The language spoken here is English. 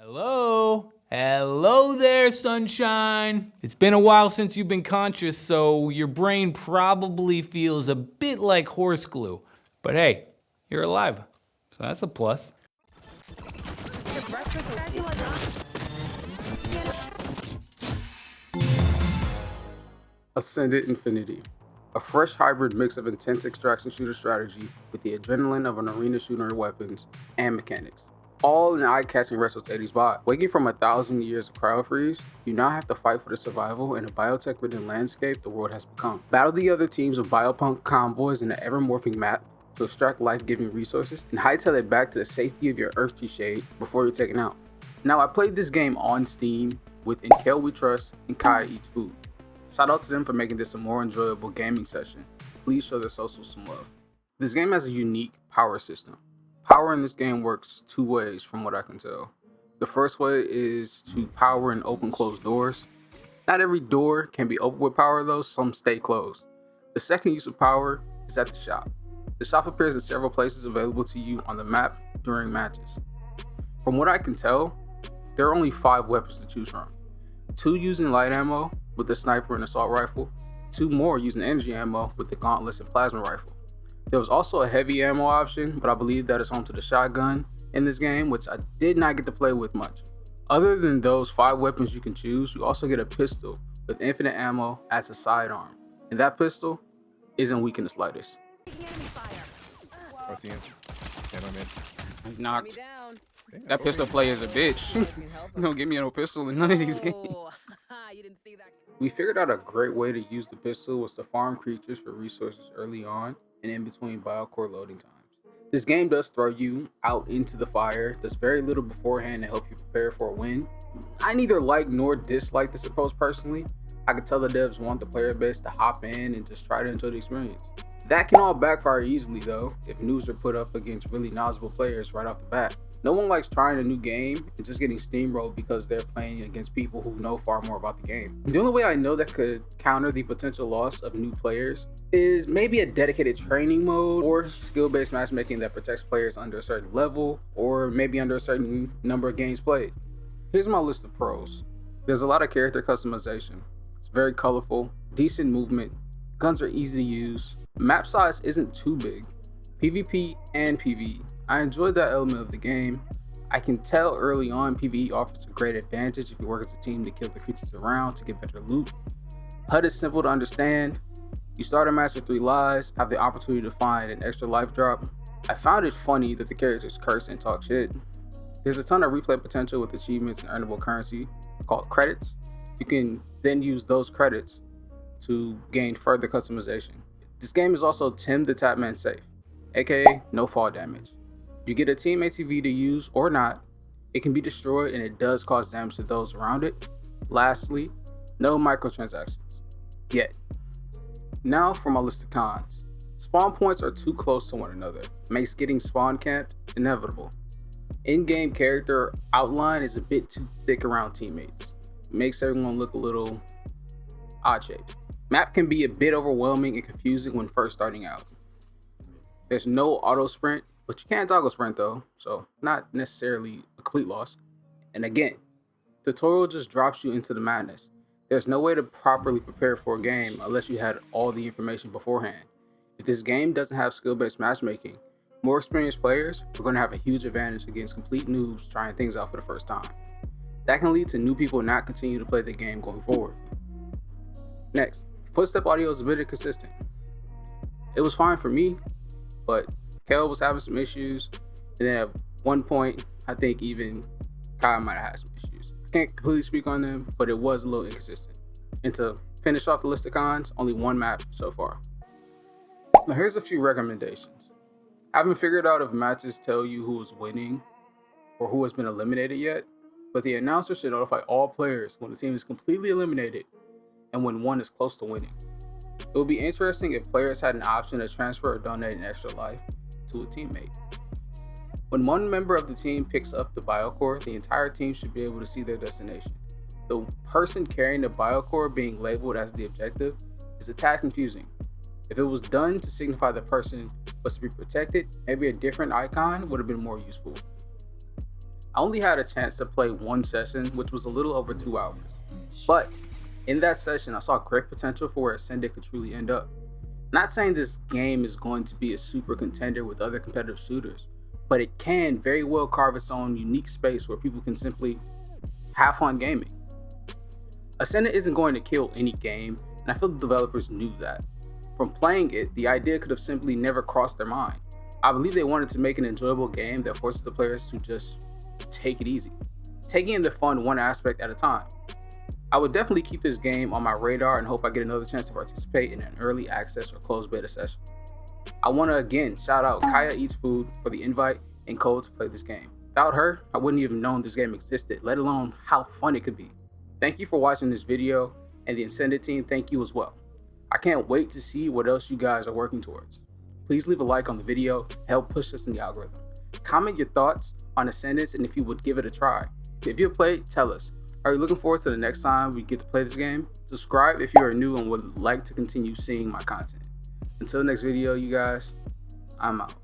Hello? Hello there, sunshine. It's been a while since you've been conscious, so your brain probably feels a bit like horse glue. But hey, you're alive, so that's a plus. Ascendant Infinity, a fresh hybrid mix of intense extraction shooter strategy with the adrenaline of an arena shooter weapons and mechanics. All in an eye-catching retro 80s vibe. Waking from 1,000 years of cryo freeze, you now have to fight for the survival in a biotech-ridden landscape the world has become. Battle the other teams of biopunk convoys in an ever-morphing map to extract life-giving resources, and hightail it back to the safety of your Earth shade before you're taken out. Now, I played this game on Steam with In Kale We Trust and Kaya Eats Food. Shout out to them for making this a more enjoyable gaming session. Please show their socials some love. This game has a unique power system. Power in this game works two ways from what I can tell. The first way is to power and open closed doors. Not every door can be opened with power though, some stay closed. The second use of power is at the shop. The shop appears in several places available to you on the map during matches. From what I can tell, there are only 5 weapons to choose from. 2 using light ammo with the sniper and assault rifle, 2 more using energy ammo with the gauntlets and plasma rifle. There was also a heavy ammo option, but I believe that is home to the shotgun in this game, which I did not get to play with much. Other than those 5 weapons you can choose, you also get a pistol with infinite ammo as a sidearm, and that pistol isn't weak in the slightest. What's the answer? Am I mid? Knocked. Down. That pistol play is a bitch. You don't give me no pistol in none of these games. You didn't see that. We figured out a great way to use the pistol was to farm creatures for resources early on and in between biocore loading times. This game does throw you out into the fire, does very little beforehand to help you prepare for a win. I neither like nor dislike this approach personally. I could tell the devs want the player base to hop in and just try to enjoy the experience. That can all backfire easily though, if noobs are put up against really knowledgeable players right off the bat. No one likes trying a new game and just getting steamrolled because they're playing against people who know far more about the game. The only way I know that could counter the potential loss of new players is maybe a dedicated training mode or skill-based matchmaking that protects players under a certain level or maybe under a certain number of games played. Here's my list of pros. There's a lot of character customization. It's very colorful, decent movement, guns are easy to use, map size isn't too big, PvP and PvE. I enjoyed that element of the game. I can tell early on PvE offers a great advantage if you work as a team to kill the creatures around to get better loot. HUD is simple to understand. You start a match with 3 lives, have the opportunity to find an extra life drop. I found it funny that the characters curse and talk shit. There's a ton of replay potential with achievements and earnable currency called credits. You can then use those credits to gain further customization. This game is also Tim the Tapman safe, aka no fall damage. You get a team ATV to use or not, it can be destroyed and it does cause damage to those around it. Lastly, no microtransactions, yet. Now for my list of cons. Spawn points are too close to one another, makes getting spawn camped inevitable. In-game character outline is a bit too thick around teammates, makes everyone look a little odd-shaped. Map can be a bit overwhelming and confusing when first starting out. There's no auto sprint, but you can toggle sprint though, so not necessarily a complete loss. And again, tutorial just drops you into the madness. There's no way to properly prepare for a game unless you had all the information beforehand. If this game doesn't have skill-based matchmaking, more experienced players are going to have a huge advantage against complete noobs trying things out for the first time. That can lead to new people not continue to play the game going forward. Next, footstep audio is a bit inconsistent. It was fine for me, but Kel was having some issues, and then at one point, I think even Kyle might have had some issues. I can't completely speak on them, but it was a little inconsistent. And to finish off the list of cons, only 1 map so far. Now here's a few recommendations. I haven't figured out if matches tell you who is winning or who has been eliminated yet, but the announcer should notify all players when the team is completely eliminated and when one is close to winning. It would be interesting if players had an option to transfer or donate an extra life to a teammate. When one member of the team picks up the biocore, the entire team should be able to see their destination. The person carrying the biocore being labeled as the objective is a tad confusing. If it was done to signify the person was to be protected, maybe a different icon would have been more useful. I only had a chance to play one session, which was a little over 2 hours. But in that session, I saw great potential for where Ascendant could truly end up. Not saying this game is going to be a super contender with other competitive shooters, but it can very well carve its own unique space where people can simply have fun gaming. Ascendant isn't going to kill any game, and I feel the developers knew that. From playing it, the idea could have simply never crossed their mind. I believe they wanted to make an enjoyable game that forces the players to just take it easy, taking in the fun one aspect at a time. I would definitely keep this game on my radar and hope I get another chance to participate in an early access or closed beta session. I want to again shout out Kaya Eats Food for the invite and code to play this game. Without her, I wouldn't even known this game existed, let alone how fun it could be. Thank you for watching this video, and the Ascendant team, thank you as well. I can't wait to see what else you guys are working towards. Please leave a like on the video to help push us in the algorithm. Comment your thoughts on Ascendant and if you would give it a try. If you played, tell us. Are you looking forward to the next time we get to play this game? Subscribe if you are new and would like to continue seeing my content. Until next video, you guys, I'm out.